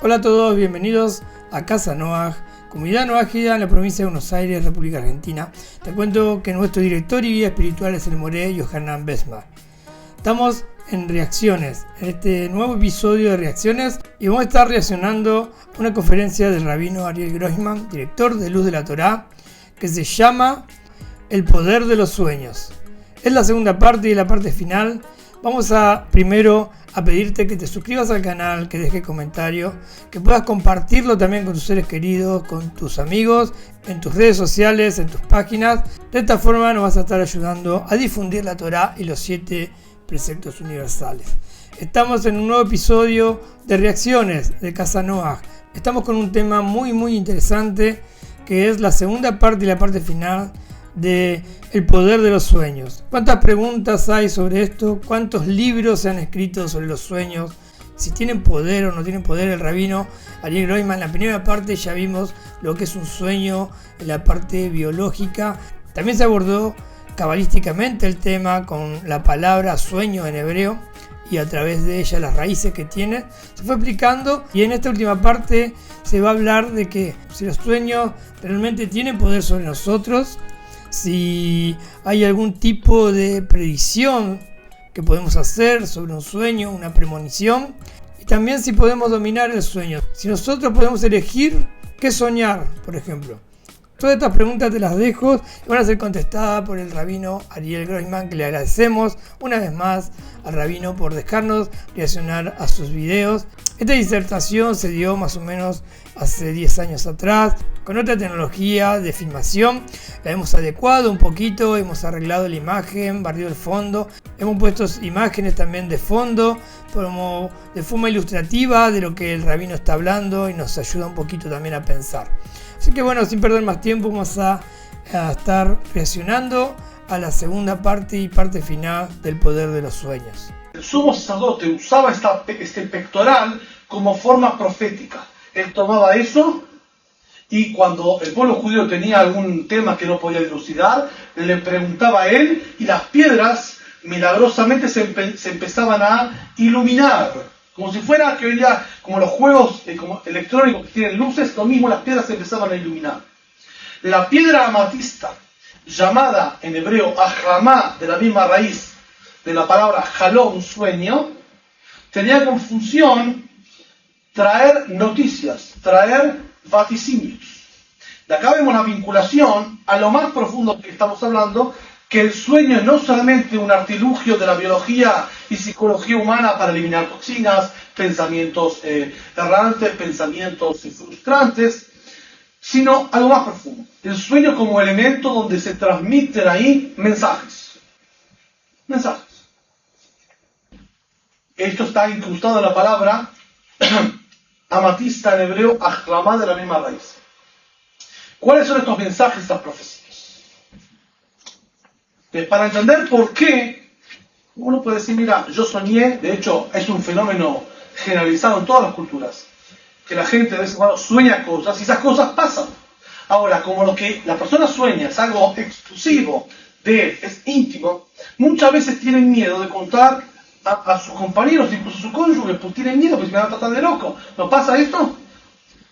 Hola a todos, bienvenidos a Casa Noaj, comunidad noágida en la provincia de Buenos Aires, República Argentina. Te cuento que nuestro director y guía espiritual es el Moré Yohanan Besmar. Estamos en reacciones, en este nuevo episodio de reacciones, y vamos a estar reaccionando a una conferencia del rabino Ariel Grossman, director de Luz de la Torá, que se llama El Poder de los Sueños. Es la segunda parte y la parte final. Vamos a primero a pedirte que te suscribas al canal, que dejes comentario, que puedas compartirlo también con tus seres queridos, con tus amigos, en tus redes sociales, en tus páginas. De esta forma nos vas a estar ayudando a difundir la Torá y los 7 preceptos universales. Estamos en un nuevo episodio de reacciones de Casa Noaj. Estamos con un tema muy interesante, que es la segunda parte y la parte final de El Poder de los Sueños. ¿Cuántas preguntas hay sobre esto? ¿Cuántos libros se han escrito sobre los sueños? Si tienen poder o no tienen poder. El rabino Ariel Grossman, en la primera parte ya vimos lo que es un sueño en la parte biológica. También se abordó cabalísticamente el tema con la palabra sueño en hebreo y a través de ella las raíces que tiene. Se fue explicando, y en esta última parte se va a hablar de que si los sueños realmente tienen poder sobre nosotros, si hay algún tipo de predicción que podemos hacer sobre un sueño, una premonición, y también si podemos dominar el sueño, si nosotros podemos elegir qué soñar, por ejemplo. Todas estas preguntas te las dejo y van a ser contestadas por el rabino Ariel Grossman, que le agradecemos una vez más al rabino por dejarnos reaccionar a sus videos. Esta disertación se dio más o menos hace 10 años atrás, con otra tecnología de filmación. La hemos adecuado un poquito, hemos arreglado la imagen, barrido el fondo, hemos puesto imágenes también de fondo, como de forma ilustrativa de lo que el rabino está hablando, y nos ayuda un poquito también a pensar. Así que bueno, sin perder más tiempo, vamos a estar reaccionando a la segunda parte y parte final del Poder de los Sueños. El sumo sacerdote usaba este pectoral como forma profética. Él tomaba eso, y cuando el pueblo judío tenía algún tema que no podía dilucidar, le preguntaba a él, y las piedras milagrosamente se empezaban a iluminar. Como si fuera que hoy día, como los juegos como electrónicos que tienen luces, lo mismo las piedras se empezaban a iluminar. La piedra amatista, llamada en hebreo ajramá, de la misma raíz de la palabra jalom, sueño, tenía como función traer noticias, traer vaticinios. De acá vemos la vinculación a lo más profundo que estamos hablando, que el sueño es no solamente un artilugio de la biología y psicología humana para eliminar toxinas, pensamientos errantes, pensamientos frustrantes, sino algo más profundo. El sueño como elemento donde se transmiten ahí mensajes. Mensajes. Esto está incrustado en la palabra amatista en hebreo, ajramá, de la misma raíz. ¿Cuáles son estos mensajes, estas profecías? Para entender por qué, uno puede decir, mira, yo soñé, de hecho es un fenómeno generalizado en todas las culturas, que la gente de vez en cuando sueña cosas y esas cosas pasan. Ahora, como lo que la persona sueña es algo exclusivo de él, es íntimo, muchas veces tienen miedo de contar a sus compañeros, incluso a su cónyuge, pues tienen miedo, pues me van a tratar de loco. ¿No pasa esto?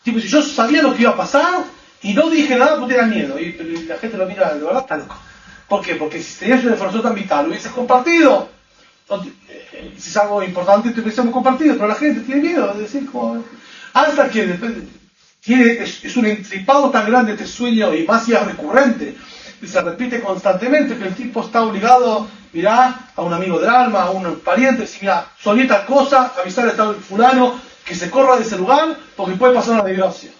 Tipo, si yo sabía lo que iba a pasar y no dije nada, pues tenía miedo. Y la gente lo mira, de verdad está loco. ¿Por qué? Porque si tenías una información tan vital, lo hubieses compartido. Si es algo importante, te hubiésemos compartido, pero la gente tiene miedo de decir como... Hasta que depende, es un entripado tan grande este sueño, y más si es recurrente, y se repite constantemente, que el tipo está obligado, mirá, a un amigo del alma, a un pariente, decir, mirá, soñé tal cosa, avisarle a tal fulano que se corra de ese lugar, porque puede pasar una desgracia.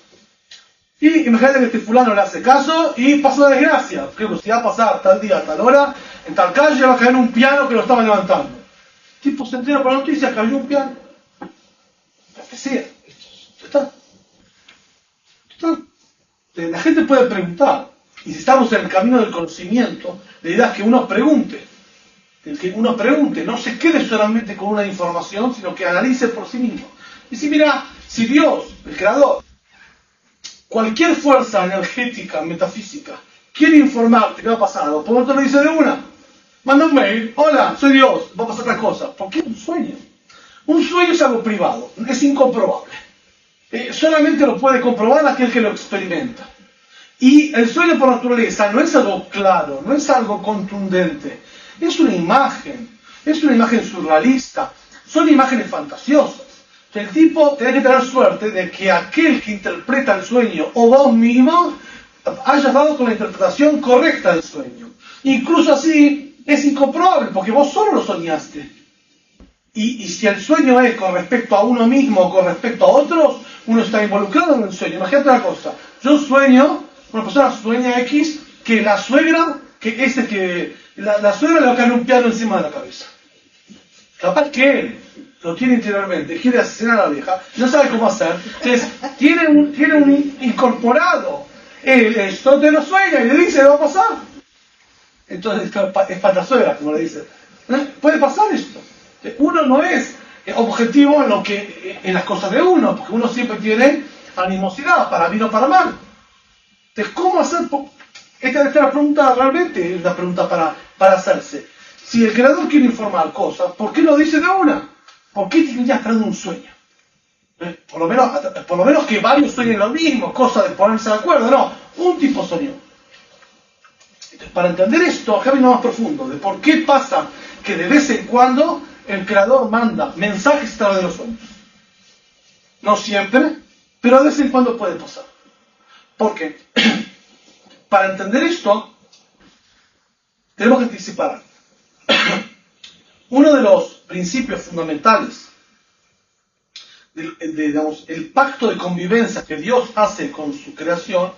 Y imagínate que este fulano le hace caso y pasa una desgracia. Por ejemplo, si va a pasar tal día, tal hora, en tal calle va a caer un piano que lo estaba levantando. El tipo se entera por la noticia, cayó un piano. Lo que sea. ¿Está? La gente puede preguntar. Y si estamos en el camino del conocimiento, la idea es que uno pregunte. No se quede solamente con una información, sino que analice por sí mismo. Y si mira, si Dios, el creador, cualquier fuerza energética, metafísica, quiere informarte qué va a pasar, ¿por qué no te lo dice de una? Manda un mail, hola, soy Dios, va a pasar otra cosa. ¿Por qué un sueño? Un sueño es algo privado, es incomprobable. solamente lo puede comprobar aquel que lo experimenta. Y el sueño por naturaleza no es algo claro, no es algo contundente, es una imagen surrealista, son imágenes fantasiosas. El tipo tiene que tener suerte de que aquel que interpreta el sueño o vos mismo hayas dado con la interpretación correcta del sueño. Incluso así es incomprobable porque vos solo lo soñaste. Y si el sueño es con respecto a uno mismo o con respecto a otros, uno está involucrado en el sueño. Imagínate una cosa, yo sueño, una persona sueña X, que la suegra, la suegra le va a caer un piano encima de la cabeza. Capaz que él lo tiene interiormente, quiere asesinar a la vieja, no sabe cómo hacer, entonces tiene un incorporado, esto te lo sueña y le dice, va a pasar. Entonces es patasuegra, como le dice. Puede pasar esto. Uno no es objetivo en las cosas de uno, porque uno siempre tiene animosidad, para bien o para mal. Entonces, ¿cómo hacer? Esta es la pregunta realmente, es una pregunta para hacerse. Si el creador quiere informar cosas, ¿por qué lo dice de una? ¿Por qué tiene ya esperando un sueño? Por lo menos que varios sueñen lo mismo, cosa de ponerse de acuerdo. No, un tipo soñó. Entonces, para entender esto, acá viene más profundo, de por qué pasa que de vez en cuando el creador manda mensajes a través de los sueños. No siempre, pero de vez en cuando puede pasar. ¿Por qué? Para entender esto, tenemos que anticipar. Uno de los principios fundamentales digamos, el pacto de convivencia que Dios hace con su creación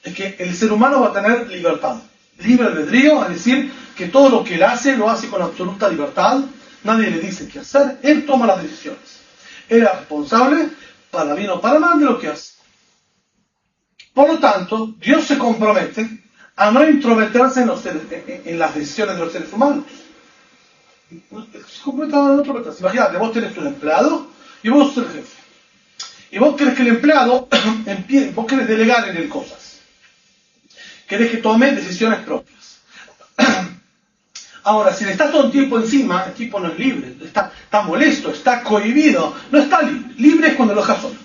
es que el ser humano va a tener libertad, libre albedrío, es decir, que todo lo que él hace lo hace con absoluta libertad, nadie le dice qué hacer, él toma las decisiones. Él es responsable, para bien o para mal, de lo que hace. Por lo tanto, Dios se compromete a no intrometerse en las decisiones de los seres humanos. Se compromete a no intrometerse. Imagínate, vos tenés un empleado y vos sos el jefe. Y vos querés que el empleado vos querés delegar en él cosas. Querés que tome decisiones propias. Ahora, si le estás todo el tiempo encima, el tipo no es libre, está molesto, está cohibido, no está libre. Libre es cuando lo dejas solo.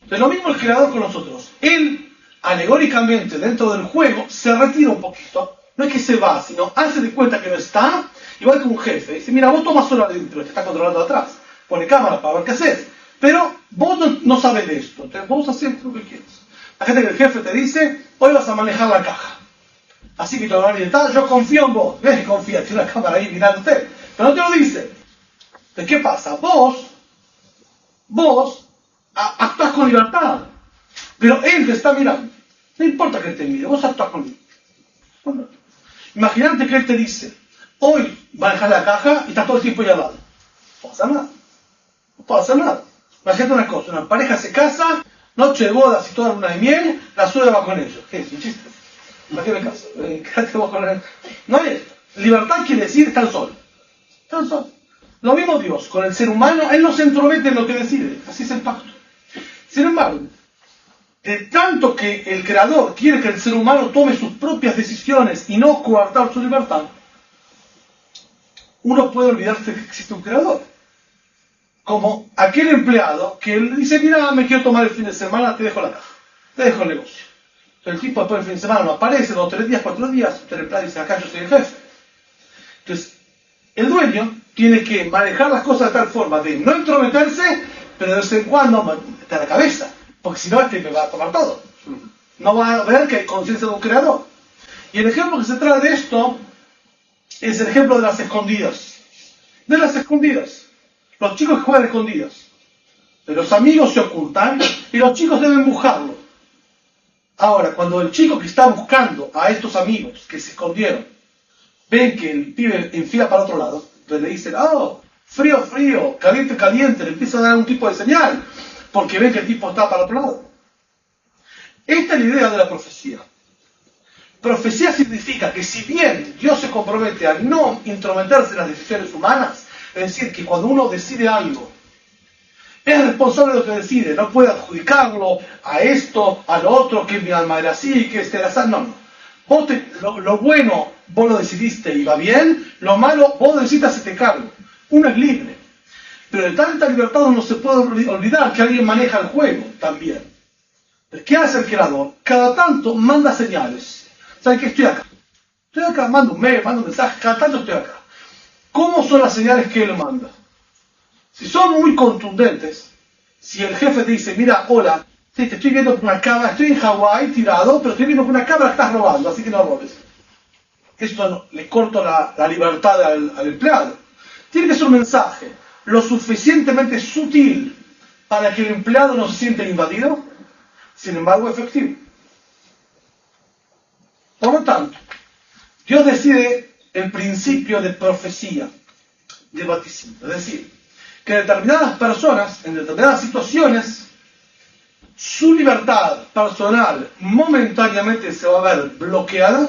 Entonces, lo mismo el creador con nosotros. Él, alegóricamente, dentro del juego, se retira un poquito. No es que se va, sino hace de cuenta que no está, igual que un jefe. Dice, mira, vos tomas solo adentro, te está controlando atrás. Pone cámara para ver qué haces. Pero vos no sabes de esto. Entonces, vos haces lo que quieras. La gente que el jefe te dice, hoy vas a manejar la caja. Así que te va a decir, yo confío en vos. ¿Ves que confía? Tiene una cámara ahí mirándote. Pero no te lo dice. Entonces, ¿qué pasa? Vos actúas con libertad. Pero él te está mirando. No importa que él te mire, vos actúas con libertad. Imagínate que él te dice, hoy va a dejar la caja y está todo el tiempo ahí al lado. No pasa nada. No puedo hacer nada. Imagínate una cosa, una pareja se casa, noche de bodas y toda luna de miel, la suegra va con ellos. ¿Qué es? ¿Un chiste? Imagínate caso. Quédate vos con él. No hay esto. Libertad quiere decir estar solo. Estar solo. Lo mismo Dios, con el ser humano, él no se entromete en lo que decide. Así es el pacto. Sin embargo, de tanto que el creador quiere que el ser humano tome sus propias decisiones y no coartar su libertad, uno puede olvidarse que existe un creador. Como aquel empleado que le dice, mira, me quiero tomar el fin de semana, te dejo la caja, te dejo el negocio. Entonces el tipo después del fin de semana no aparece, 2, 3 días, 4 días, el empleado dice, acá yo soy el jefe. Entonces, el dueño tiene que manejar las cosas de tal forma de no entrometerse, pero de vez en cuando meter la cabeza, porque si no me va a tomar todo. No va a ver que hay conciencia de un creador. Y el ejemplo que se trae de esto es el ejemplo de las escondidas. De las escondidas. Los chicos que juegan escondidas. De los amigos se ocultan y los chicos deben buscarlo. Ahora, cuando el chico que está buscando a estos amigos que se escondieron, ven que el pibe enfila para otro lado, entonces le dicen, oh, frío, frío, caliente, caliente, le empiezan a dar un tipo de señal, porque ven que el tipo está para otro lado. Esta es la idea de la profecía. Profecía significa que si bien Dios se compromete a no intrometerse en las decisiones humanas, es decir, que cuando uno decide algo, es responsable de lo que decide, no puede adjudicarlo a esto, a lo otro, que mi alma era así, que este era así, no. Lo bueno vos lo decidiste y va bien, lo malo vos decidiste hacerte cargo. Uno es libre. Pero de tanta libertad no se puede olvidar que alguien maneja el juego también. ¿Qué hace el creador? Cada tanto manda señales. ¿Sabes qué? Estoy acá, mando un mail, mando un mensaje, cada tanto estoy acá. ¿Cómo son las señales que él manda? Si son muy contundentes, si el jefe te dice, mira, hola, sí, te estoy viendo con una cámara, estoy en Hawái tirado, pero estoy viendo con una cámara que estás robando, así que no robes. Esto no, le corto la libertad al empleado. Tiene que ser un mensaje lo suficientemente sutil para que el empleado no se sienta invadido, sin embargo efectivo. Por lo tanto, Dios decide el principio de profecía, de vaticinio. Es decir, que determinadas personas, en determinadas situaciones, su libertad personal momentáneamente se va a ver bloqueada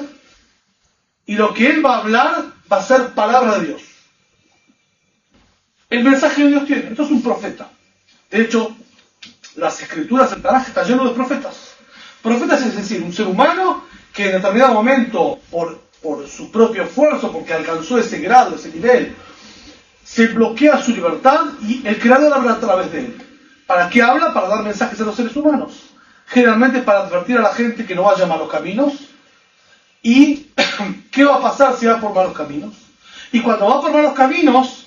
y lo que él va a hablar va a ser palabra de Dios. El mensaje de Dios tiene. Esto es un profeta. De hecho, las escrituras, el Tanaj está lleno de profetas. Profetas es decir, un ser humano que en determinado momento, por su propio esfuerzo, porque alcanzó ese grado, ese nivel, se bloquea su libertad y el Creador habla a través de él. ¿Para qué habla? Para dar mensajes a los seres humanos. Generalmente para advertir a la gente que no vaya a malos caminos. ¿Y qué va a pasar si va por malos caminos? Y cuando va por malos caminos,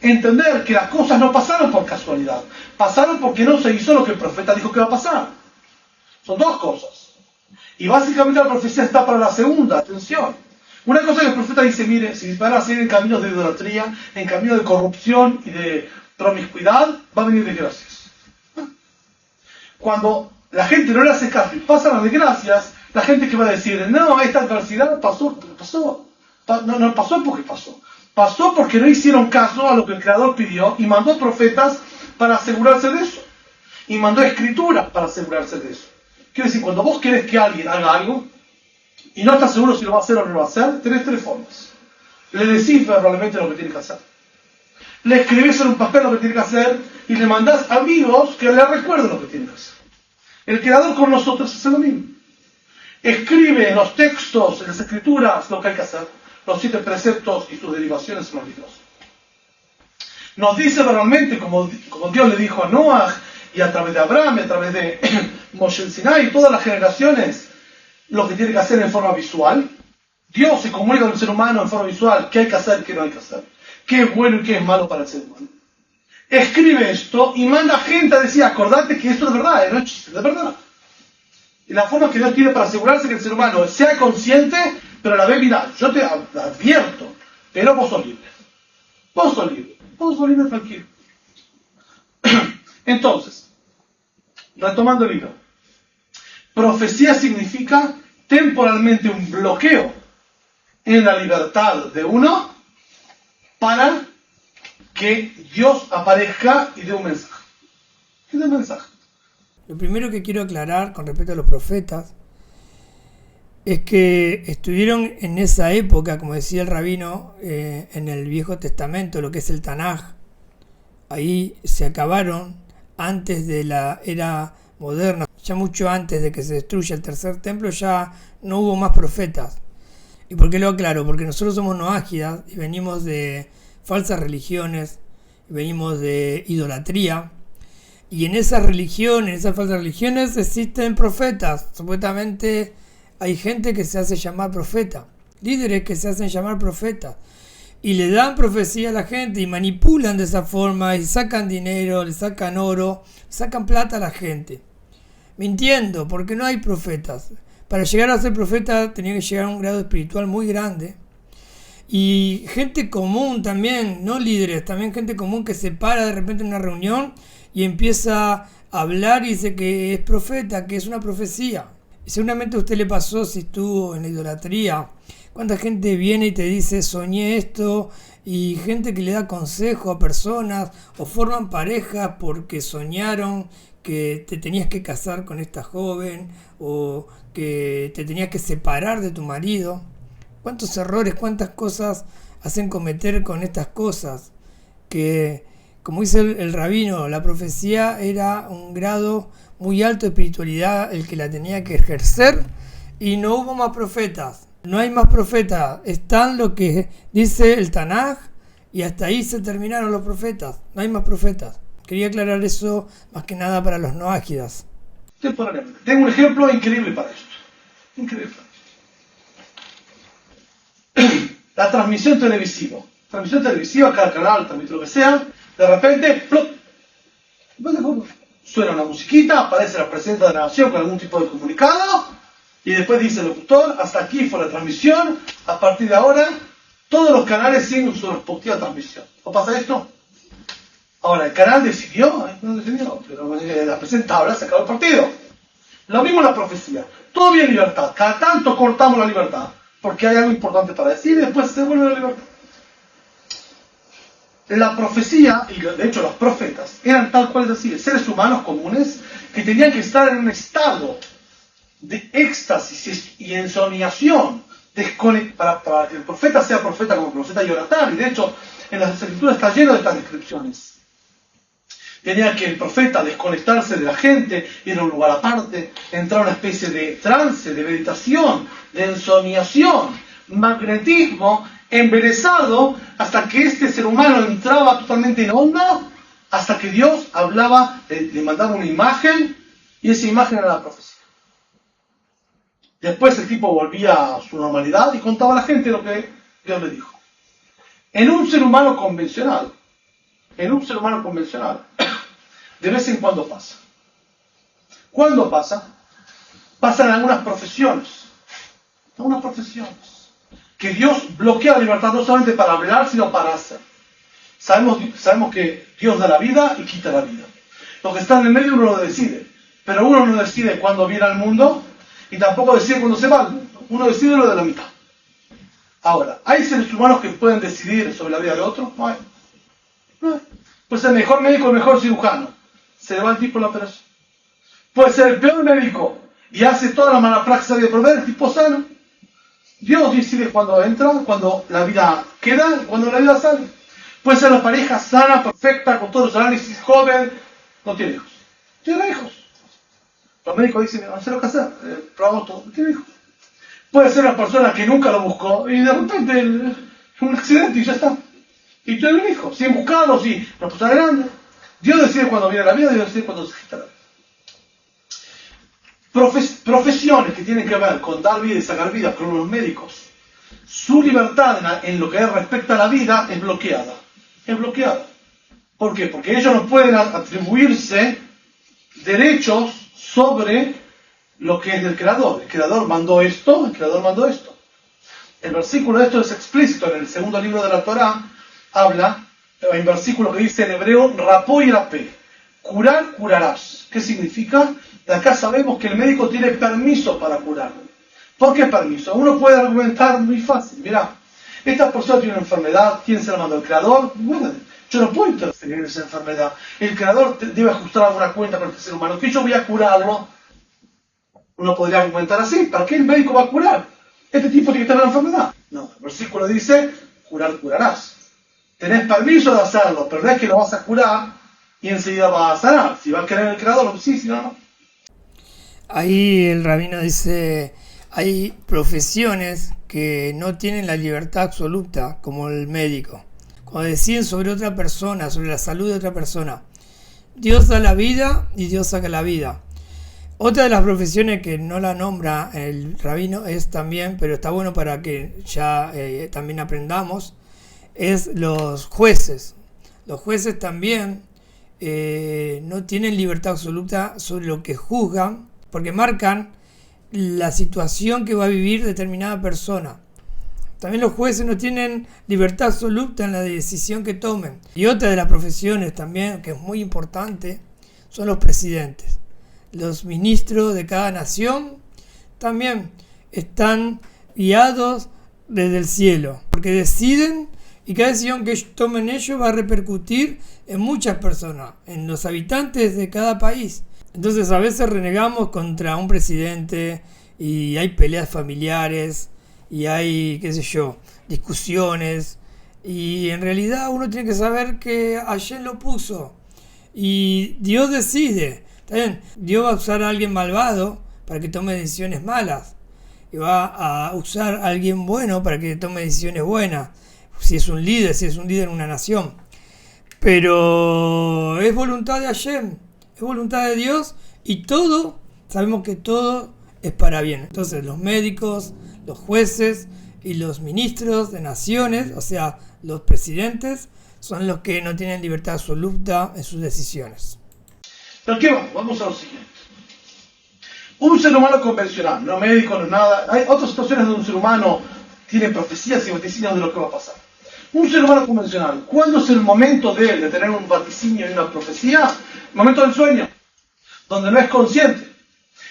entender que las cosas no pasaron por casualidad. Pasaron porque no se hizo lo que el profeta dijo que va a pasar. Son dos cosas. Y básicamente la profecía está para la segunda, atención. Una cosa que el profeta dice, mire, si van a seguir en caminos de idolatría, en caminos de corrupción y de promiscuidad, va a venir desgracias. Cuando la gente no le hace caso y pasan las desgracias, la gente que va a decir, no, esta adversidad pasó. No pasó porque pasó. Pasó porque no hicieron caso a lo que el Creador pidió y mandó profetas para asegurarse de eso. Y mandó escrituras para asegurarse de eso. Quiere decir, cuando vos querés que alguien haga algo y no estás seguro si lo va a hacer o no lo va a hacer, tenés tres formas. Le decís verbalmente lo que tiene que hacer. Le escribís en un papel lo que tiene que hacer y le mandás amigos que le recuerden lo que tiene que hacer. El Creador con nosotros hace lo mismo. Escribe en los textos, en las escrituras, lo que hay que hacer. Los 7 preceptos y sus derivaciones en los libros. Nos dice verbalmente, como Dios le dijo a Noah, y a través de Abraham, y a través de Moshe Sinai, y todas las generaciones, lo que tiene que hacer en forma visual. Dios se comunica con el ser humano en forma visual, qué hay que hacer y qué no hay que hacer. Qué es bueno y qué es malo para el ser humano. Escribe esto y manda gente a decir, acordate que esto es verdad, no es chiste, es verdad. Y la forma que Dios tiene para asegurarse que el ser humano sea consciente, pero a la vez, mira, yo te advierto, pero vos sos libre. Vos sos libre tranquilo. Entonces, retomando el hilo. Profecía significa temporalmente un bloqueo en la libertad de uno para que Dios aparezca y dé un mensaje. ¿Qué es el mensaje? Lo primero que quiero aclarar con respecto a los profetas es que estuvieron en esa época, como decía el rabino, en el Viejo Testamento, lo que es el Tanaj. Ahí se acabaron antes de la era moderna, ya mucho antes de que se destruya el tercer templo, ya no hubo más profetas. ¿Y por qué lo aclaro? Porque nosotros somos noágidas y venimos de falsas religiones, venimos de idolatría. Y en esas religiones, en esas falsas religiones existen profetas. Supuestamente hay gente que se hace llamar profeta, líderes que se hacen llamar profetas. Y le dan profecía a la gente y manipulan de esa forma y sacan dinero, le sacan oro, sacan plata a la gente. Mintiendo, porque no hay profetas. Para llegar a ser profeta tenía que llegar a un grado espiritual muy grande. Y gente común también, no líderes, también gente común que se para de repente en una reunión y empieza a hablar y dice que es profeta, que es una profecía. Y seguramente a usted le pasó si estuvo en la idolatría. Cuánta gente viene y te dice soñé esto, y gente que le da consejo a personas o forman parejas porque soñaron que te tenías que casar con esta joven o que te tenías que separar de tu marido. Cuántos errores, cuántas cosas hacen cometer con estas cosas, que como dice el rabino, la profecía era un grado muy alto de espiritualidad el que la tenía que ejercer, y no hubo más profetas, no hay más profetas, están lo que dice el Tanaj y hasta ahí se terminaron los profetas, no hay más profetas. Quería aclarar eso más que nada para los noágidas. Temporalmente. Tengo un ejemplo increíble para esto. Increíble para esto. La transmisión televisiva. Transmisión televisiva, cada canal transmite lo que sea, de repente, ¡plop! Suena una musiquita, aparece la presidenta de la nación con algún tipo de comunicado, y después dice el locutor, hasta aquí fue la transmisión, a partir de ahora, todos los canales siguen su respectiva transmisión. ¿No pasa esto? Ahora, el canal decidió, pero la presidenta habla, se acabó el partido. Lo mismo en la profecía. Todo bien libertad, cada tanto cortamos la libertad, porque hay algo importante para decir, y después se vuelve la libertad. La profecía, y de hecho los profetas, eran tal cual decir, seres humanos comunes que tenían que estar en un estado de éxtasis y ensoñación para que el profeta sea profeta como profeta Jonatán. Y de hecho, en las escrituras está lleno de estas descripciones. Tenía que el profeta desconectarse de la gente, ir a un lugar aparte, entrar a una especie de trance, de meditación, de ensoñación, magnetismo, embelesado, hasta que este ser humano entraba totalmente en onda, hasta que Dios hablaba, le mandaba una imagen, y esa imagen era la profecía. Después el tipo volvía a su normalidad y contaba a la gente lo que Dios le dijo. En un ser humano convencional, de vez en cuando pasa. ¿Cuándo pasa? Pasan algunas profesiones. Que Dios bloquea la libertad no solamente para hablar, sino para hacer. Sabemos que Dios da la vida y quita la vida. Lo que está en el medio uno lo decide. Pero uno no decide cuándo viene al mundo y tampoco decide cuándo se va al mundo. Uno decide lo de la mitad. Ahora, ¿hay seres humanos que pueden decidir sobre la vida de otro? No hay. Puede ser el mejor médico, el mejor cirujano. Se le va el tipo en la operación. Puede ser el peor médico y hace toda la mala praxis de proveer, el tipo sano. Dios decide cuando entra, cuando la vida queda, cuando la vida sale. Puede ser la pareja sana, perfecta, con todos los análisis, joven, no tiene hijos. Tiene hijos. Los médicos dicen, no sé lo que hacer, probamos todo, no tiene hijos. Puede ser una persona que nunca lo buscó y de repente un accidente y ya está. Y tiene un hijo, sin buscarlo, sí, una persona grande. Dios decide cuando viene la vida, Dios decide cuando se quita la vida. Profesiones que tienen que ver con dar vida y sacar vida, como los médicos, su libertad en lo que respecta a la vida es bloqueada. Es bloqueada. ¿Por qué? Porque ellos no pueden atribuirse derechos sobre lo que es del Creador. El Creador mandó esto, El versículo de esto es explícito en el segundo libro de la Torá. Habla, hay un versículo que dice en hebreo, rapó y rapé. Curar, curarás. ¿Qué significa? De acá sabemos que el médico tiene permiso para curar. ¿Por qué permiso? Uno puede argumentar muy fácil. Mirá, esta persona tiene una enfermedad, ¿quién se la mandó? ¿El Creador? Bueno, yo no puedo interferir en esa enfermedad. El Creador debe ajustar alguna cuenta con este ser humano. Que yo voy a curarlo. Uno podría argumentar así. ¿Para qué el médico va a curar? Este tipo tiene que tener la enfermedad. No, el versículo dice, curar, curarás. Tenés permiso de hacerlo, pero no es que lo vas a curar y enseguida vas a sanar. Si va a querer el Creador, sí, si no, no. Ahí el rabino dice, hay profesiones que no tienen la libertad absoluta, como el médico. Cuando deciden sobre otra persona, sobre la salud de otra persona. Dios da la vida y Dios saca la vida. Otra de las profesiones que no la nombra el rabino es también, pero está bueno para que ya también aprendamos, es los jueces. Los jueces también no tienen libertad absoluta sobre lo que juzgan, porque marcan la situación que va a vivir determinada persona. También los jueces no tienen libertad absoluta en la decisión que tomen. Y otra de las profesiones también, que es muy importante, son los presidentes. Los ministros de cada nación también están guiados desde el cielo, porque deciden, y cada decisión que tomen ellos va a repercutir en muchas personas, en los habitantes de cada país. Entonces a veces renegamos contra un presidente y hay peleas familiares y hay, discusiones, y en realidad uno tiene que saber que Hashem lo puso y Dios decide. ¿Está bien? Dios va a usar a alguien malvado para que tome decisiones malas y va a usar a alguien bueno para que tome decisiones buenas. si es un líder en una nación. Pero es voluntad de Hashem, es voluntad de Dios, y todo, sabemos que todo es para bien. Entonces los médicos, los jueces y los ministros de naciones, o sea, los presidentes, son los que no tienen libertad absoluta en sus decisiones. ¿Pero qué vamos? Vamos a lo siguiente. Un ser humano convencional, no médico, no nada. Hay otras situaciones donde un ser humano tiene profecías y vaticinios de lo que va a pasar. Un ser humano convencional, ¿cuándo es el momento de él de tener un vaticinio y una profecía? El momento del sueño, donde no es consciente.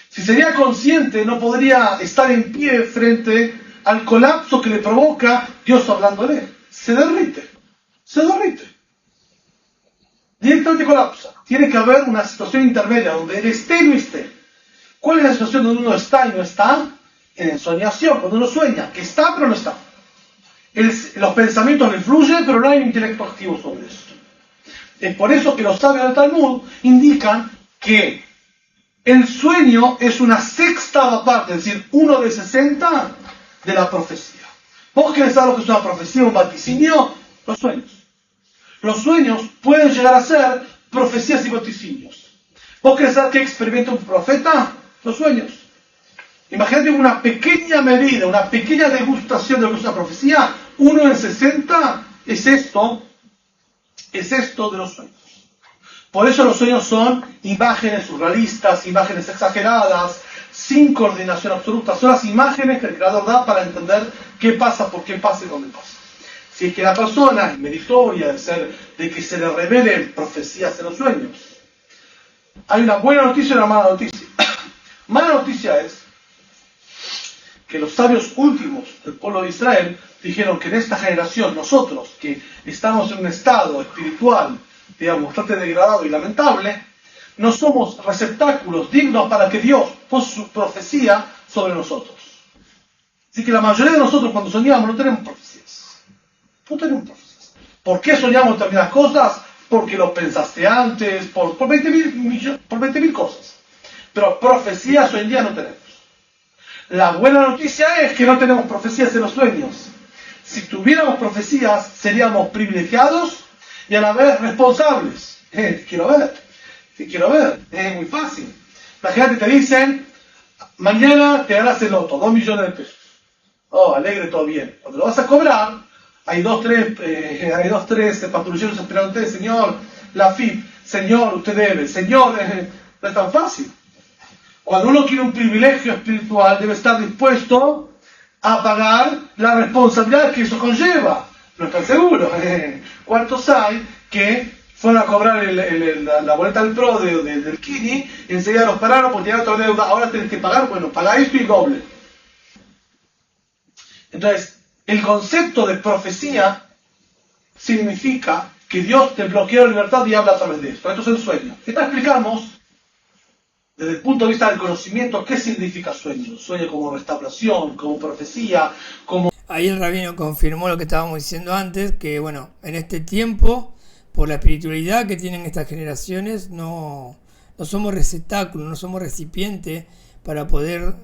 Si sería consciente, no podría estar en pie frente al colapso que le provoca Dios hablándole. Se derrite. Directamente colapsa. Tiene que haber una situación intermedia donde él esté y no esté. ¿Cuál es la situación donde uno está y no está? En ensoñación, cuando uno sueña, que está pero no está. Los pensamientos le fluyen, pero no hay un intelecto activo sobre eso. Es por eso que los sabios del Talmud indican que el sueño es una sexta parte, es decir, 1 de 60 de la profecía. ¿Vos querés saber lo que es una profecía, un vaticinio? Los sueños. Los sueños pueden llegar a ser profecías y vaticinios. ¿Vos querés saber qué experimenta un profeta? Los sueños. Imagínate una pequeña medida, una pequeña degustación de lo que es una profecía. 1 en 60 es esto de los sueños. Por eso los sueños son imágenes surrealistas, imágenes exageradas, sin coordinación absoluta. Son las imágenes que el Creador da para entender qué pasa, por qué pasa y dónde pasa. Si es que la persona es meritoria de que se le revelen profecías en los sueños, hay una buena noticia y una mala noticia. Mala noticia es que los sabios últimos del pueblo de Israel dijeron que en esta generación, nosotros que estamos en un estado espiritual, digamos, bastante degradado y lamentable, no somos receptáculos dignos para que Dios pose su profecía sobre nosotros. Así que la mayoría de nosotros cuando soñamos no tenemos profecías. No tenemos profecías. ¿Por qué soñamos determinadas cosas? Porque lo pensaste antes, por 20.000 cosas. Pero profecías hoy en día no tenemos. La buena noticia es que no tenemos profecías en los sueños. Si tuviéramos profecías, seríamos privilegiados y a la vez responsables. Quiero ver. Es muy fácil. Imagínate, te dicen, mañana te ganas el loto, 2 millones de pesos. Oh, alegre, todo bien. Cuando lo vas a cobrar, hay dos, tres patrulleros esperándote, señor, la FIP, señor, usted debe, señor, no es tan fácil. Cuando uno quiere un privilegio espiritual, debe estar dispuesto a pagar la responsabilidad que eso conlleva. No están seguros. ¿Cuántos hay que fueron a cobrar la boleta del PRO del Kini y enseguida los pararon porque tenían otra deuda? Ahora tenés que pagar, bueno, paga esto y doble. Entonces, el concepto de profecía significa que Dios te bloquea la libertad y habla a través de esto. Esto es el sueño. Esta explicamos desde el punto de vista del conocimiento, ¿qué significa sueño? Sueño como restauración, como profecía, como... Ahí el rabino confirmó lo que estábamos diciendo antes, que bueno, en este tiempo, por la espiritualidad que tienen estas generaciones, no somos receptáculos, no somos recipiente para poder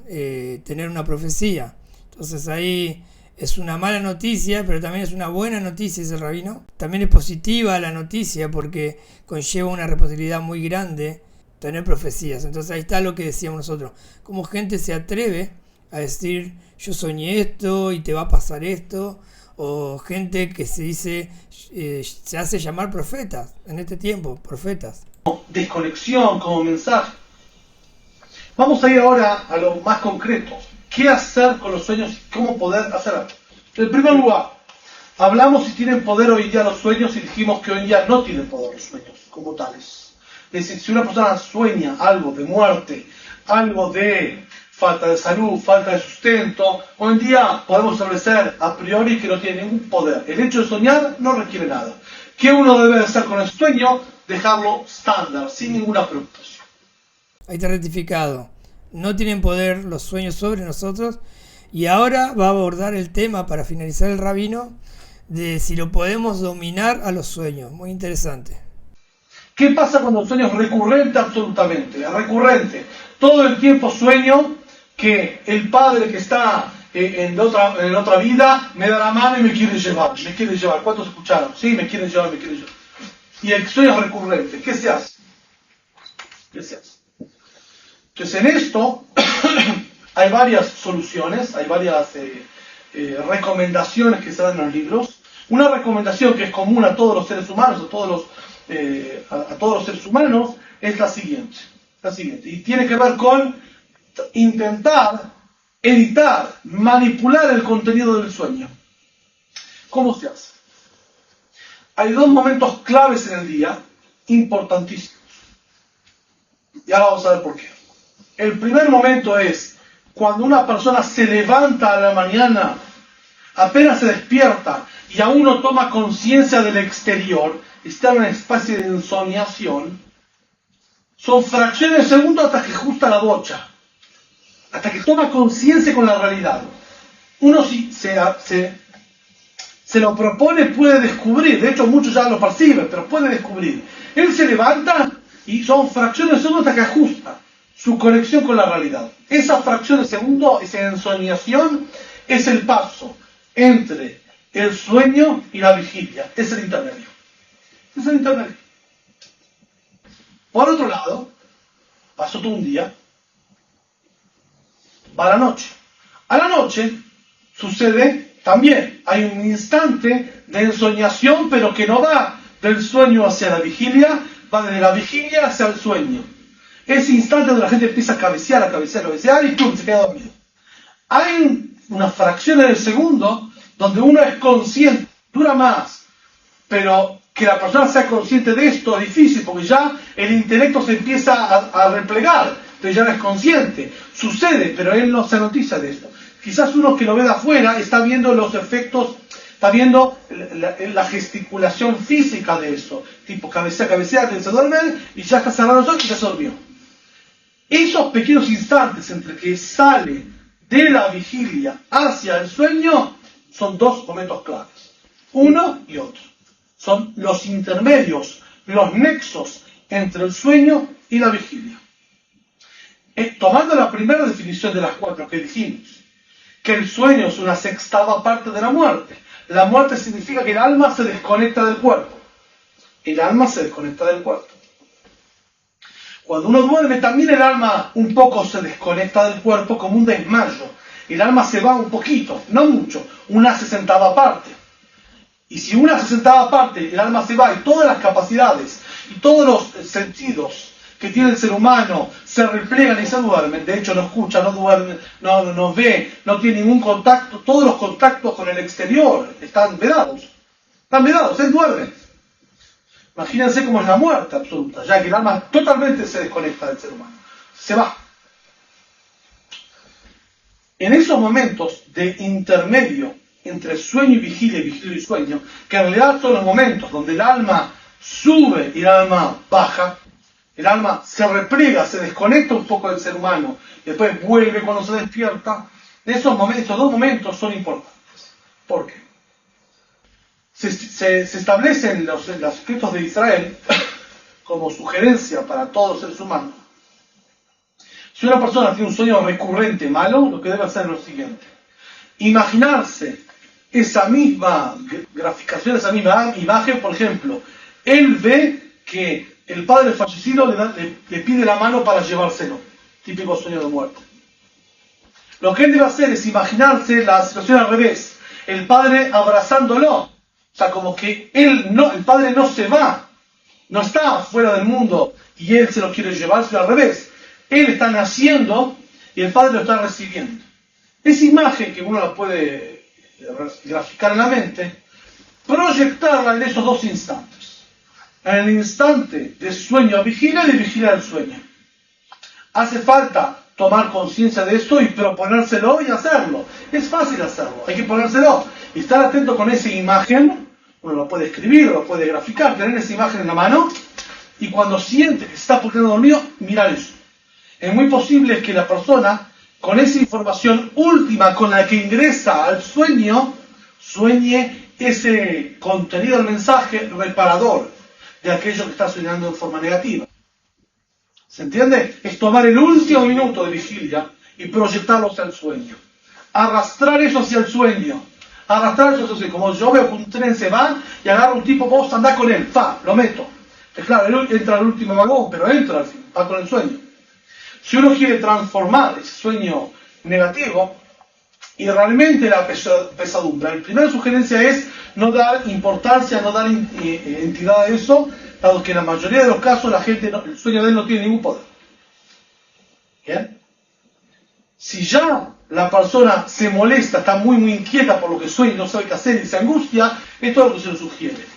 tener una profecía. Entonces ahí es una mala noticia, pero también es una buena noticia, dice el rabino. También es positiva la noticia porque conlleva una responsabilidad muy grande tener profecías. Entonces ahí está lo que decíamos nosotros. Como gente se atreve a decir, yo soñé esto y te va a pasar esto. O gente que se dice, se hace llamar profetas en este tiempo, profetas. Desconexión como mensaje. Vamos a ir ahora a lo más concreto. ¿Qué hacer con los sueños y cómo poder hacerlo? En primer lugar, hablamos si tienen poder hoy en día los sueños y dijimos que hoy en día no tienen poder los sueños como tales. Es decir, si una persona sueña algo de muerte, algo de falta de salud, falta de sustento, hoy en día podemos establecer a priori que no tiene ningún poder. El hecho de soñar no requiere nada. ¿Qué uno debe hacer con el sueño? Dejarlo estándar, sin ninguna preocupación. Ahí está rectificado. No tienen poder los sueños sobre nosotros. Y ahora va a abordar el tema, para finalizar el rabino, de si lo podemos dominar a los sueños. Muy interesante. ¿Qué pasa cuando el sueño es recurrente absolutamente? Es recurrente. Todo el tiempo sueño que el padre que está en la otra vida me da la mano y me quiere llevar. ¿Cuántos escucharon? Sí, me quieren llevar. Y el sueño es recurrente. ¿Qué se hace? Entonces en esto hay varias soluciones, hay varias recomendaciones que se dan en los libros. Una recomendación que es común a todos los seres humanos, a todos los seres humanos, es la siguiente, y tiene que ver con intentar editar, manipular el contenido del sueño. ¿Cómo se hace? Hay dos momentos claves en el día, importantísimos. Y ahora vamos a ver por qué. El primer momento es cuando una persona se levanta a la mañana, apenas se despierta y aún no toma conciencia del exterior, está en una especie de ensoñación. Son fracciones de segundo hasta que ajusta la bocha, hasta que toma conciencia con la realidad. Uno si se lo propone puede descubrir, de hecho muchos ya lo perciben, pero puede descubrir. Él se levanta y son fracciones de segundo hasta que ajusta su conexión con la realidad. Esa fracción de segundo, esa ensoñación, es el paso entre el sueño y la vigilia. Es el intermedio. Por otro lado, pasó todo un día, va a la noche. A la noche sucede también, hay un instante de ensoñación, pero que no va del sueño hacia la vigilia, va desde la vigilia hacia el sueño. Ese instante donde la gente empieza a cabecear y ¡pum!, se queda dormido. Hay unas fracciones del segundo donde uno es consciente, dura más, pero que la persona sea consciente de esto es difícil, porque ya el intelecto se empieza a replegar, entonces ya no es consciente. Sucede, pero él no se noticia de esto. Quizás uno que lo ve de afuera está viendo los efectos, está viendo la gesticulación física de eso, tipo cabecea, que se duerme y ya está cerrando los ojos y ya se durmió. Esos pequeños instantes entre que sale de la vigilia hacia el sueño son dos momentos claves. Uno y otro. Son los intermedios, los nexos entre el sueño y la vigilia. Tomando la primera definición de las cuatro que dijimos, que el sueño es una sextava parte de la muerte. La muerte significa que el alma se desconecta del cuerpo. Cuando uno duerme, también el alma un poco se desconecta del cuerpo, como un desmayo. El alma se va un poquito, no mucho, una sesentava parte. Y si una sesentava parte el alma se va y todas las capacidades y todos los sentidos que tiene el ser humano se replegan y se duermen, de hecho no escucha, no duerme, no ve, no tiene ningún contacto, todos los contactos con el exterior están vedados, él duerme. Imagínense cómo es la muerte absoluta, ya que el alma totalmente se desconecta del ser humano, se va. En esos momentos de intermedio entre sueño y vigilia y sueño, que en realidad son los momentos donde el alma sube y el alma baja, el alma se repliega, se desconecta un poco del ser humano y después vuelve cuando se despierta. Estos dos momentos son importantes. ¿Por qué? Se establecen los escritos de Israel como sugerencia para todos los seres humanos. Si una persona tiene un sueño recurrente malo, lo que debe hacer es lo siguiente: imaginarse esa misma graficación, esa misma imagen. Por ejemplo, él ve que el padre fallecido le pide la mano para llevárselo, típico sueño de muerte. Lo que él debe hacer es imaginarse la situación al revés, el padre abrazándolo, o sea, como que el padre no se va, no está fuera del mundo y él se lo quiere llevar, sino al revés. Él está naciendo y el padre lo está recibiendo. Esa imagen que uno la puede graficar en la mente, proyectarla en esos dos instantes. En el instante de sueño a vigilia y de vigilia al sueño. Hace falta tomar conciencia de esto y proponérselo y hacerlo. Es fácil hacerlo, hay que ponérselo. Y estar atento con esa imagen, uno lo puede escribir, lo puede graficar, tener esa imagen en la mano, y cuando siente que se está poniendo dormido, mirar eso. Es muy posible que la persona, con esa información última con la que ingresa al sueño, sueñe ese contenido del mensaje reparador de aquello que está soñando en forma negativa. ¿Se entiende? Es tomar el último minuto de vigilia y proyectarlo hacia el sueño. arrastrar eso hacia el sueño. Arrastrar eso hacia el sueño. Como yo veo que un tren se va y agarra un tipo, vos andás con él, lo meto. Es claro, él entra al último vagón, pero entra al fin, va con el sueño. Si uno quiere transformar ese sueño negativo y realmente la pesadumbre, la primera sugerencia es no dar importancia, no dar entidad a eso, dado que en la mayoría de los casos la gente el sueño de él no tiene ningún poder. ¿Bien? Si ya la persona se molesta, está muy inquieta por lo que sueña y no sabe qué hacer y se angustia, esto es lo que se le sugiere.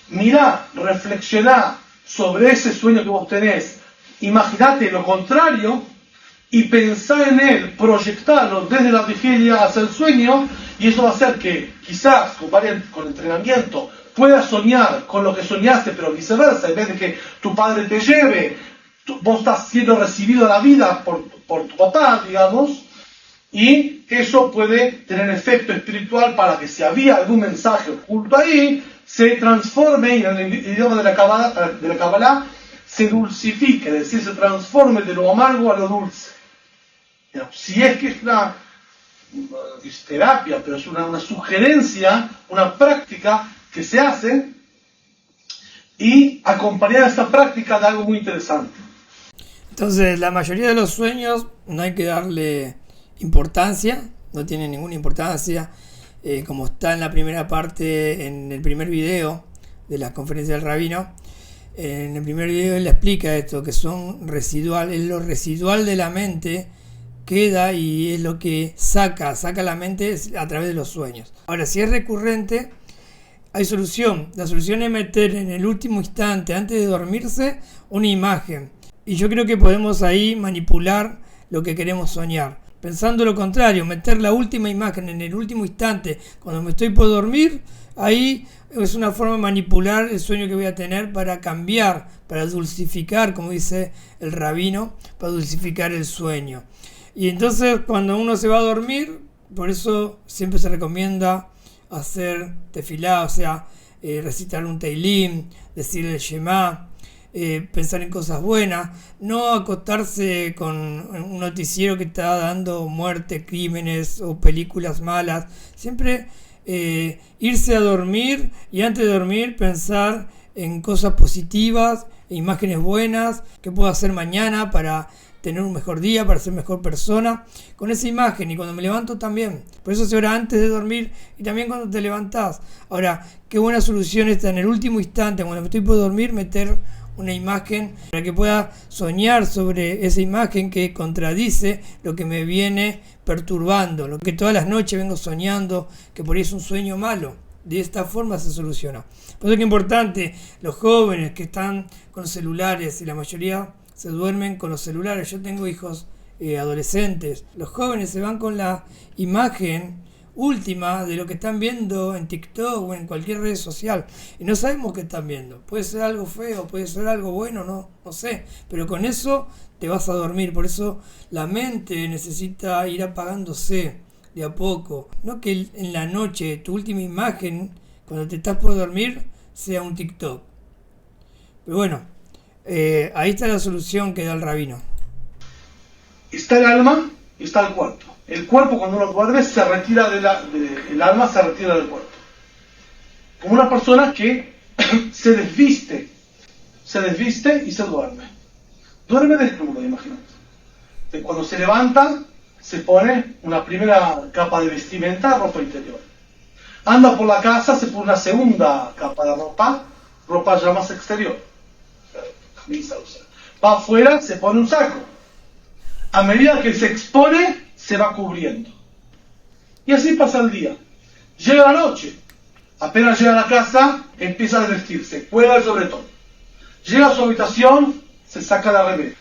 Mirá, reflexioná sobre ese sueño que vos tenés, imaginate lo contrario y pensá en él, proyectarlo desde la vigilia hacia el sueño, y eso va a hacer que quizás con entrenamiento puedas soñar con lo que soñaste, pero viceversa. En vez de que tu padre te lleve, vos estás siendo recibido a la vida por tu papá, digamos, y eso puede tener efecto espiritual para que si había algún mensaje oculto ahí, se transforme, y en el idioma de la Kabbalah se dulcifique, es decir, se transforme de lo amargo a lo dulce. Si es que es una terapia, pero es una sugerencia, una práctica que se hace, y acompañar esta práctica de algo muy interesante. Entonces, la mayoría de los sueños no hay que darle importancia, no tiene ninguna importancia, como está en la primera parte, en el primer video de la conferencia del rabino. En el primer video él explica esto, que son residual, es lo residual de la mente, queda y es lo que saca la mente a través de los sueños. Ahora, si es recurrente, hay solución. La solución es meter en el último instante, antes de dormirse, una imagen. Y yo creo que podemos ahí manipular lo que queremos soñar. Pensando lo contrario, meter la última imagen en el último instante, cuando me estoy por dormir, ahí es una forma de manipular el sueño que voy a tener para cambiar, para dulcificar, como dice el rabino, para dulcificar el sueño. Y entonces cuando uno se va a dormir, por eso siempre se recomienda hacer tefilá, o sea, recitar un teilim, decir el Shema, pensar en cosas buenas, no acostarse con un noticiero que está dando muerte, crímenes o películas malas. Siempre irse a dormir y antes de dormir pensar en cosas positivas, imágenes buenas que puedo hacer mañana para tener un mejor día, para ser mejor persona, con esa imagen. Y cuando me levanto también, por eso se ora antes de dormir y también cuando te levantás. Ahora, qué buena solución está en el último instante, cuando me estoy por dormir, meter una imagen para que pueda soñar sobre esa imagen que contradice lo que me viene perturbando, lo que todas las noches vengo soñando, que por ahí es un sueño malo. De esta forma se soluciona. Por eso es que es importante, los jóvenes que están con celulares, y la mayoría se duermen con los celulares. Yo tengo hijos adolescentes. Los jóvenes se van con la imagen última de lo que están viendo en TikTok o en cualquier red social y no sabemos qué están viendo. Puede ser algo feo, puede ser algo bueno, no sé, pero con eso te vas a dormir. Por eso la mente necesita ir apagándose de a poco, no que en la noche tu última imagen cuando te estás por dormir sea un TikTok. Pero bueno, ahí está la solución que da el rabino. Está el alma y está el cuerpo. El cuerpo, cuando uno duerme, se retira el alma se retira del cuerpo. Como una persona que se desviste y se duerme. Duerme desnudo, imagínate. Cuando se levanta, se pone una primera capa de vestimenta, ropa interior. Anda por la casa, se pone una segunda capa de ropa ya más exterior. Camisa, o sea. Va afuera, se pone un saco. A medida que se expone, se va cubriendo. Y así pasa el día. Llega la noche. Apenas llega a la casa, empieza a desvestirse. Cuelga el sobretón. Llega a su habitación, se saca la remera.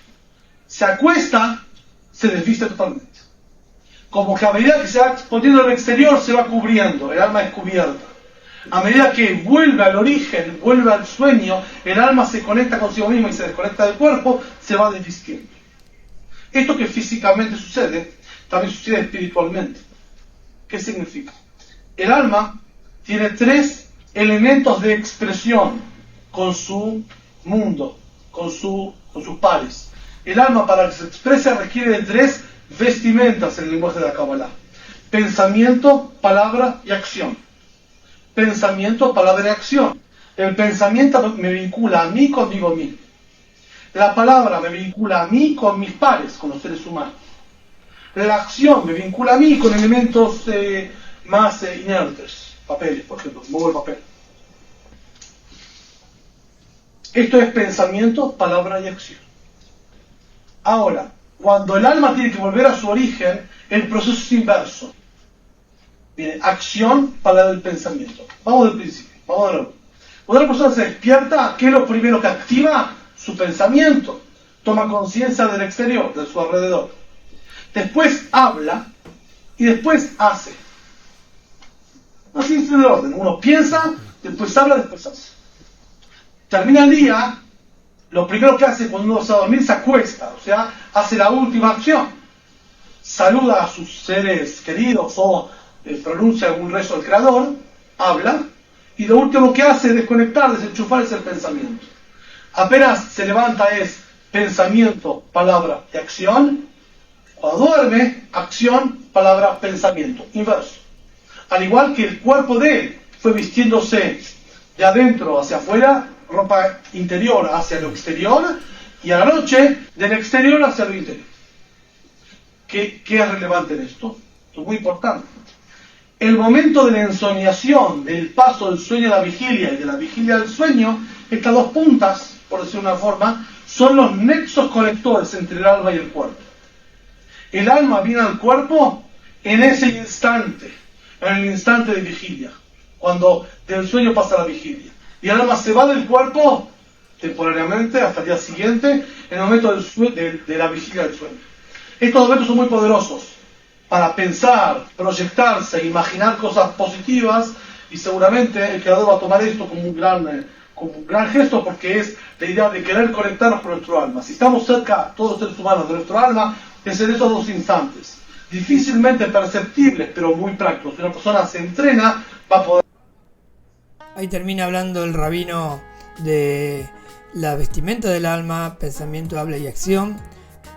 Se acuesta, se desviste totalmente. Como que a medida que se va exponiendo al exterior, se va cubriendo. El alma es cubierta. A medida que vuelve al origen, vuelve al sueño, el alma se conecta consigo misma y se desconecta del cuerpo, se va desvistiendo. Esto que físicamente sucede, también sucede espiritualmente. ¿Qué significa? El alma tiene 3 elementos de expresión con su mundo, con sus pares. El alma, para que se exprese, requiere de 3 vestimentas en el lenguaje de la Kabbalah. pensamiento, palabra y acción. Pensamiento, palabra y acción. El pensamiento me vincula a mí conmigo mismo. La palabra me vincula a mí con mis pares, con los seres humanos. La acción me vincula a mí con elementos más inertes, papeles, por ejemplo, muevo el papel. Esto es pensamiento, palabra y acción. Ahora, cuando el alma tiene que volver a su origen, el proceso es inverso. Viene acción, palabra y pensamiento. Vamos del principio, vamos de nuevo. Cuando una persona se despierta, ¿qué es lo primero que activa? Su pensamiento. Toma conciencia del exterior, de su alrededor. Después habla y después hace. Así es el orden. Uno piensa, después habla, después hace. Termina el día, lo primero que hace cuando uno se va a dormir se acuesta, o sea, hace la última acción. Saluda a sus seres queridos o pronuncia algún rezo al Creador, habla, y lo último que hace es desconectar, desenchufar es el pensamiento. Apenas se levanta es pensamiento, palabra y acción. Cuando duerme, acción, palabra, pensamiento, inverso. Al igual que el cuerpo de él fue vistiéndose de adentro hacia afuera, ropa interior hacia lo exterior, y a la noche del exterior hacia lo interior. ¿Qué es relevante en esto? Esto es muy importante. El momento de la ensoñación, del paso del sueño a la vigilia y de la vigilia al sueño, estas dos puntas, por decirlo de una forma, son los nexos conectores entre el alma y el cuerpo. El alma viene al cuerpo en ese instante, en el instante de vigilia, cuando del sueño pasa a la vigilia. Y el alma se va del cuerpo temporariamente hasta el día siguiente, en el momento de la vigilia del sueño. Estos momentos son muy poderosos para pensar, proyectarse, imaginar cosas positivas, y seguramente el Creador va a tomar esto como un gran gesto, porque es la idea de querer conectarnos con nuestro alma. Si estamos cerca, todos los seres humanos, de nuestro alma, es en esos dos instantes, difícilmente perceptibles, pero muy prácticos. Si una persona se entrena, va a poder. Ahí termina hablando el rabino de la vestimenta del alma, pensamiento, habla y acción,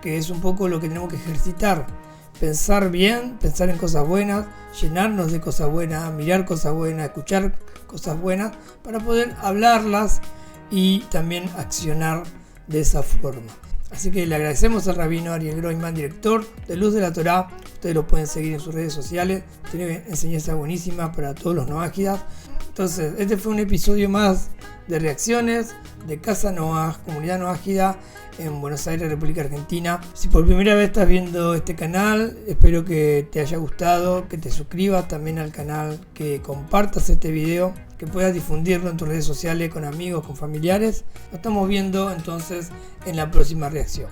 que es un poco lo que tenemos que ejercitar. Pensar bien, pensar en cosas buenas, llenarnos de cosas buenas, mirar cosas buenas, escuchar cosas buenas, para poder hablarlas y también accionar de esa forma. Así que le agradecemos al rabino Ariel Groyman, director de Luz de la Torá. Ustedes lo pueden seguir en sus redes sociales. Tiene enseñanza buenísima para todos los noágidas. Entonces, este fue un episodio más de reacciones de Casa Noaj, comunidad noágida en Buenos Aires, República Argentina. Si por primera vez estás viendo este canal, espero que te haya gustado, que te suscribas también al canal, que compartas este video, que puedas difundirlo en tus redes sociales con amigos, con familiares. Nos estamos viendo entonces en la próxima reacción.